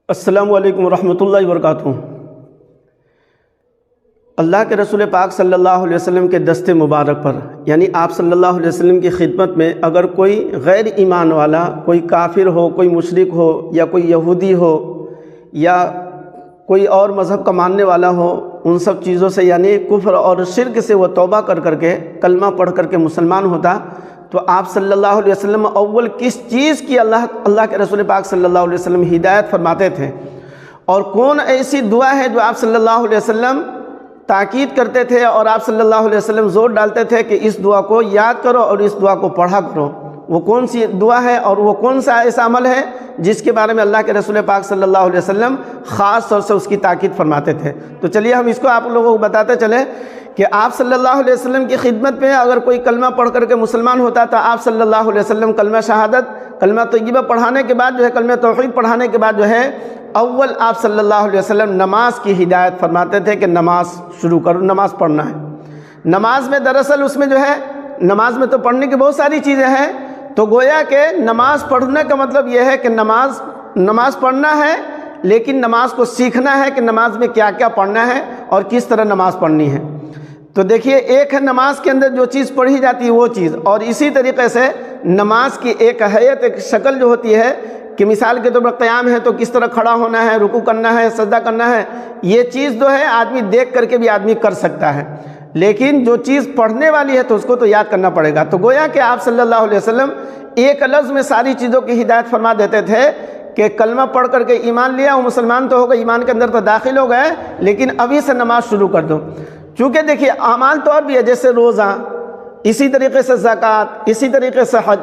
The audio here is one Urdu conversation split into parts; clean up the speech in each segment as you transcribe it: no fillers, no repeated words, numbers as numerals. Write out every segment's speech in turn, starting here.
السلام علیکم ورحمۃ اللہ وبرکاتہ۔ اللہ کے رسول پاک صلی اللہ علیہ وسلم کے دست مبارک پر، یعنی آپ صلی اللہ علیہ وسلم کی خدمت میں اگر کوئی غیر ایمان والا، کوئی کافر ہو، کوئی مشرک ہو، یا کوئی یہودی ہو، یا کوئی اور مذہب کا ماننے والا ہو، ان سب چیزوں سے یعنی کفر اور شرک سے وہ توبہ کر کے کلمہ پڑھ کر کے مسلمان ہوتا، تو آپ صلی اللہ علیہ وسلم اول کس چیز کی اللہ کے رسول پاک صلی اللہ علیہ وسلم ہدایت فرماتے تھے، اور کون ایسی دعا ہے جو آپ صلی اللہ علیہ وسلم تاکید کرتے تھے اور آپ صلی اللہ علیہ وسلم زور ڈالتے تھے کہ اس دعا کو یاد کرو اور اس دعا کو پڑھا کرو؟ وہ کون سی دعا ہے اور وہ کون سا ایسا عمل ہے جس کے بارے میں اللہ کے رسول پاک صلی اللہ علیہ وسلم خاص طور سے اس کی تاکید فرماتے تھے؟ تو چلیے ہم اس کو آپ لوگوں کو بتاتے چلیں کہ آپ صلی اللہ علیہ وسلم کی خدمت میں اگر کوئی کلمہ پڑھ کر کے مسلمان ہوتا تو آپ صلی اللہ علیہ وسلم کلمہ شہادت، کلمہ طیبہ پڑھانے کے بعد جو ہے، کلمہ توحید پڑھانے کے بعد جو ہے، اول آپ صلی اللہ علیہ وسلم نماز کی ہدایت فرماتے تھے کہ نماز شروع کرو، نماز پڑھنا ہے۔ نماز میں دراصل اس میں جو ہے، نماز میں تو پڑھنے کی بہت ساری چیزیں ہیں، تو گویا کہ نماز پڑھنے کا مطلب یہ ہے کہ نماز پڑھنا ہے، لیکن نماز کو سیکھنا ہے کہ نماز میں کیا کیا پڑھنا ہے اور کس طرح نماز پڑھنی ہے۔ تو دیکھیے، ایک ہے نماز کے اندر جو چیز پڑھی جاتی ہے وہ چیز، اور اسی طریقے سے نماز کی ایک حیت، ایک شکل جو ہوتی ہے کہ مثال کے طور پر قیام ہے تو کس طرح کھڑا ہونا ہے، رکوع کرنا ہے، سجدہ کرنا ہے، یہ چیز جو ہے آدمی دیکھ کر کے بھی آدمی کر سکتا ہے، لیکن جو چیز پڑھنے والی ہے تو اس کو تو یاد کرنا پڑے گا۔ تو گویا کہ آپ صلی اللہ علیہ وسلم ایک لفظ میں ساری چیزوں کی ہدایت فرما دیتے تھے کہ کلمہ پڑھ کر کے ایمان لیا، وہ مسلمان تو ہو گئے، ایمان کے اندر تو داخل ہو گئے، لیکن ابھی سے نماز شروع کر دو۔ چونکہ دیکھیے اعمال تو اور بھی ہے، جیسے روزہ، اسی طریقے سے زکوٰۃ، اسی طریقے سے حج،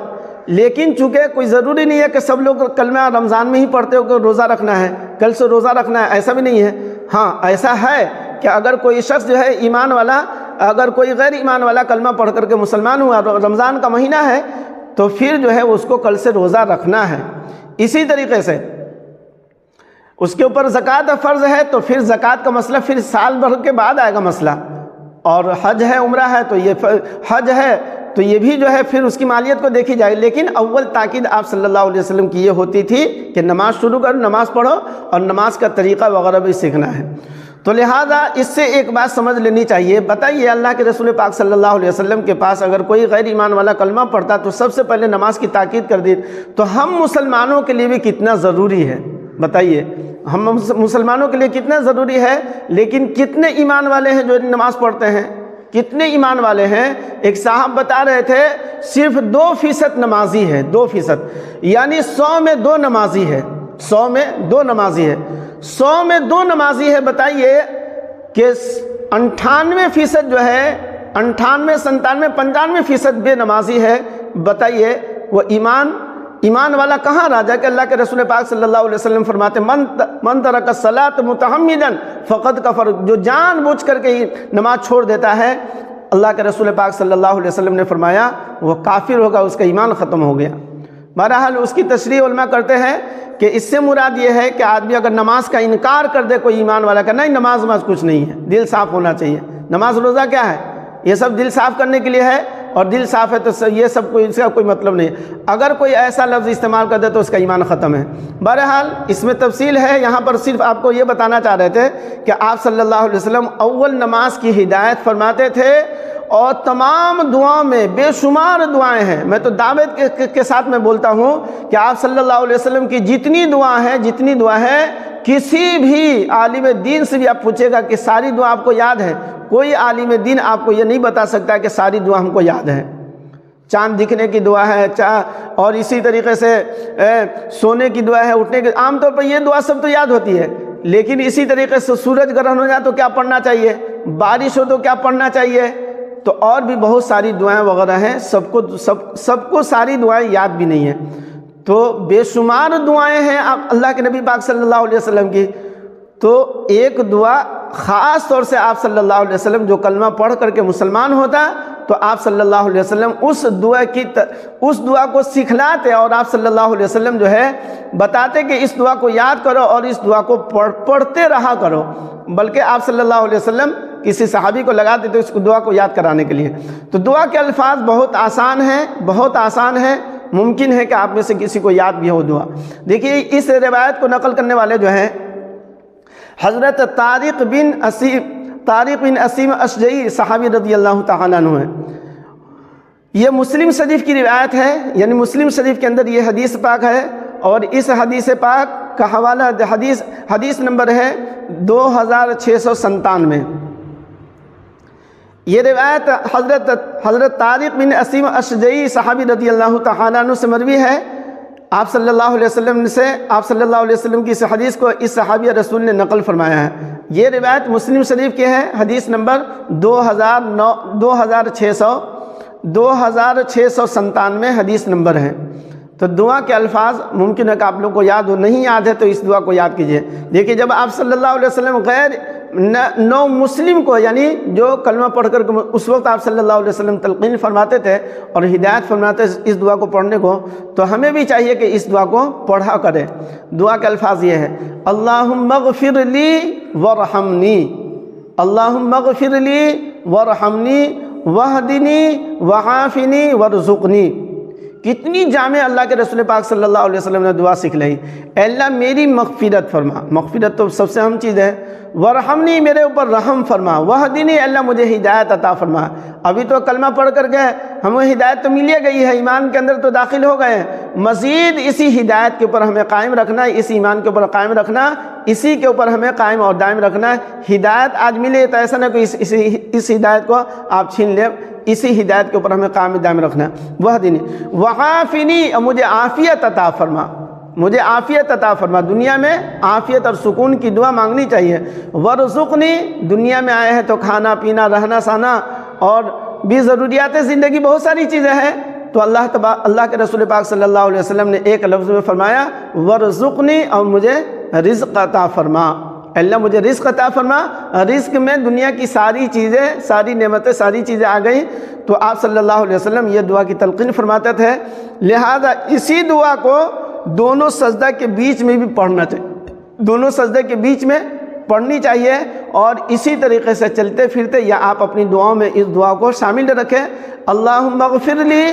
لیکن چونکہ کوئی ضروری نہیں ہے کہ سب لوگ کلمہ رمضان میں ہی پڑھتے ہو کہ روزہ رکھنا ہے، کل سے روزہ رکھنا ہے، ایسا بھی نہیں ہے۔ ہاں، ایسا ہے کہ اگر کوئی شخص جو ہے ایمان والا، اگر کوئی غیر ایمان والا کلمہ پڑھ کر کے مسلمان ہوا، رمضان کا مہینہ ہے، تو پھر جو ہے اس کو کل سے روزہ رکھنا ہے۔ اسی طریقے سے اس کے اوپر زکوٰۃ فرض ہے، تو پھر زکوٰۃ کا مسئلہ پھر سال بھر کے بعد آئے گا مسئلہ، اور حج ہے، عمرہ ہے، تو یہ حج ہے تو یہ بھی جو ہے پھر اس کی مالیت کو دیکھی جائے، لیکن اول تاکید آپ صلی اللہ علیہ وسلم کی یہ ہوتی تھی کہ نماز شروع کرو، نماز پڑھو، اور نماز کا طریقہ وغیرہ بھی سیکھنا ہے۔ تو لہٰذا اس سے ایک بات سمجھ لینی چاہیے۔ بتائیے، اللہ کے رسول پاک صلی اللہ علیہ وسلم کے پاس اگر کوئی غیر ایمان والا کلمہ پڑھتا تو سب سے پہلے نماز کی تاکید کر دی، تو ہم مسلمانوں کے لیے بھی کتنا ضروری ہے؟ بتائیے، ہم مسلمانوں کے لیے کتنا ضروری ہے، لیکن کتنے ایمان والے ہیں جو نماز پڑھتے ہیں؟ کتنے ایمان والے ہیں؟ ایک صاحب بتا رہے تھے صرف 2% نمازی ہے، 2%، یعنی 100 میں 2 نمازی ہے، 100 میں 2 نمازی ہے، 100 میں 2 نمازی ہے۔ بتائیے کہ 98% جو ہے، 98، 97، 95% بے نمازی ہے۔ بتائیے وہ ایمان والا کہاں رہ جائے کہ اللہ کے رسول پاک صلی اللہ علیہ وسلم فرماتے من ترک الصلاۃ متعمدا فقد کفر، جو جان بوجھ کر کے نماز چھوڑ دیتا ہے، اللہ کے رسول پاک صلی اللہ علیہ وسلم نے فرمایا وہ کافر ہوگا، اس کا ایمان ختم ہو گیا۔ بہرحال اس کی تشریح علماء کرتے ہیں کہ اس سے مراد یہ ہے کہ آدمی اگر نماز کا انکار کر دے، کوئی ایمان والا کہ نہیں نماز کچھ نہیں ہے، دل صاف ہونا چاہیے، نماز روزہ کیا ہے، یہ سب دل صاف کرنے کے لیے ہے، اور دل صاف ہے تو یہ سب کوئی، اس کا کوئی مطلب نہیں ہے۔ اگر کوئی ایسا لفظ استعمال کر دے تو اس کا ایمان ختم ہے۔ بہرحال اس میں تفصیل ہے، یہاں پر صرف آپ کو یہ بتانا چاہ رہے تھے کہ آپ صلی اللہ علیہ وسلم اول نماز کی ہدایت فرماتے تھے، اور تمام دعاؤں میں بے شمار دعائیں ہیں۔ میں تو دعوت کے ساتھ میں بولتا ہوں کہ آپ صلی اللہ علیہ وسلم کی جتنی دعا ہے، کسی بھی عالم دین سے بھی آپ پوچھے گا کہ ساری دعا آپ کو یاد ہے، کوئی عالم دین آپ کو یہ نہیں بتا سکتا کہ ساری دعا ہم کو یاد ہے۔ چاند دکھنے کی دعا ہے، اور اسی طریقے سے سونے کی دعا ہے، اٹھنے کی، عام طور پر یہ دعا سب تو یاد ہوتی ہے، لیکن اسی طریقے سے سورج گرہن ہو جائے تو کیا پڑھنا چاہیے، بارش ہو تو کیا پڑھنا چاہیے، تو اور بھی بہت ساری دعائیں وغیرہ ہیں، سب کو ساری دعائیں یاد بھی نہیں ہیں۔ تو بے شمار دعائیں ہیں اللہ کے نبی پاک صلی اللہ علیہ وسلم کی۔ تو ایک دعا خاص طور سے آپ صلی اللہ علیہ وسلم جو کلمہ پڑھ کر کے مسلمان ہوتا تو آپ صلی اللہ علیہ وسلم اس دعا کو سکھلاتے، اور آپ صلی اللہ علیہ وسلم جو ہے بتاتے کہ اس دعا کو یاد کرو اور اس دعا کو پڑھتے رہا کرو، بلکہ آپ صلی اللہ علیہ وسلم کسی صحابی کو لگاتے تھے اس کو دعا کو یاد کرانے کے لیے۔ تو دعا کے الفاظ بہت آسان ہیں، ممکن ہے کہ آپ میں سے کسی کو یاد بھی ہو دعا۔ دیکھیے اس روایت کو نقل کرنے والے جو ہیں حضرت طارق بن اسیم اشجعی صحابی رضی اللہ تعالیٰ عنہ ہیں۔ یہ مسلم شریف کی روایت ہے، یعنی مسلم شریف کے اندر یہ حدیث پاک ہے، اور اس حدیث پاک کا حوالہ حدیث نمبر ہے 2697۔ یہ روایت حضرت طارق بن اسیم اشجعی صحابی رضی اللہ تعالیٰ عنہ سے مروی ہے۔ آپ صلی اللہ علیہ وسلم کی اس حدیث کو اس صحابی رسول نے نقل فرمایا ہے۔ یہ روایت مسلم شریف کی ہے، حدیث نمبر 2697 حدیث نمبر ہے۔ تو دعا کے الفاظ ممکن ہے کہ آپ لوگ کو یاد ہو، نہیں یاد ہے تو اس دعا کو یاد کیجئے۔ دیکھیے جب آپ صلی اللہ علیہ وسلم غیر نو مسلم کو، یعنی جو کلمہ پڑھ کر اس وقت آپ صلی اللہ علیہ وسلم تلقین فرماتے تھے اور ہدایت فرماتے اس دعا کو پڑھنے کو، تو ہمیں بھی چاہیے کہ اس دعا کو پڑھا کریں۔ دعا کے الفاظ یہ ہے: اللہم اغفر لی ورحمنی، اللہم اغفر لی ورحمنی واہدنی وعافنی وارزقنی۔ کتنی جامع اللہ کے رسول پاک صلی اللہ علیہ وسلم نے دعا سکھ لی۔ اے اللہ میری مغفرت فرما، مغفرت تو سب سے اہم چیز ہے۔ ورحمنی، میرے اوپر رحم فرما۔ وہدنی، اللہ مجھے ہدایت عطا فرما۔ ابھی تو کلمہ پڑھ کر گئے، ہمیں ہدایت تو ملی گئی ہے، ایمان کے اندر تو داخل ہو گئے ہیں، مزید اسی ہدایت کے اوپر ہمیں قائم رکھنا ہے، اس ایمان کے اوپر قائم رکھنا، اسی کے اوپر ہمیں قائم اور دائم رکھنا ہے۔ ہدایت آج ملے تو ایسا نہ کہ اس ہدایت کو آپ چھین لیں، اسی ہدایت کے اوپر ہمیں قائم دائم رکھنا ہے۔ وہدنی وعافنی، مجھے عافیت عطا فرما، مجھے عافیت عطا فرما۔ دنیا میں عافیت اور سکون کی دعا مانگنی چاہیے۔ ورزقنی، دنیا میں آئے ہیں تو کھانا پینا رہنا سہنا اور بھی ضروریات زندگی بہت ساری چیزیں ہیں، تو اللہ کے رسول پاک صلی اللہ علیہ وسلم نے ایک لفظ میں فرمایا ورزقنی، اور مجھے رزق عطا فرما۔ اللہ مجھے رزق عطا فرما۔ رزق میں دنیا کی ساری چیزیں، ساری نعمتیں، ساری چیزیں آ گئیں، تو آپ صلی اللہ علیہ وسلم یہ دعا کی تلقین فرماتے تھے۔ لہذا اسی دعا کو دونوں سجدہ کے بیچ میں بھی پڑھنا چاہیے، دونوں سجدے کے بیچ میں پڑھنی چاہیے، اور اسی طریقے سے چلتے پھرتے یا آپ اپنی دعاؤں میں اس دعا کو شامل رکھیں۔ اللہم اغفر لی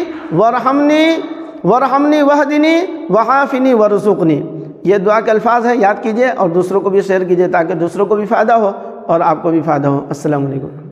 ورحمنی وہدنی وعافنی ورزقنی۔ یہ دعا کے الفاظ ہیں، یاد کیجئے اور دوسروں کو بھی شیئر کیجئے تاکہ دوسروں کو بھی فائدہ ہو اور آپ کو بھی فائدہ ہو۔ السلام علیکم۔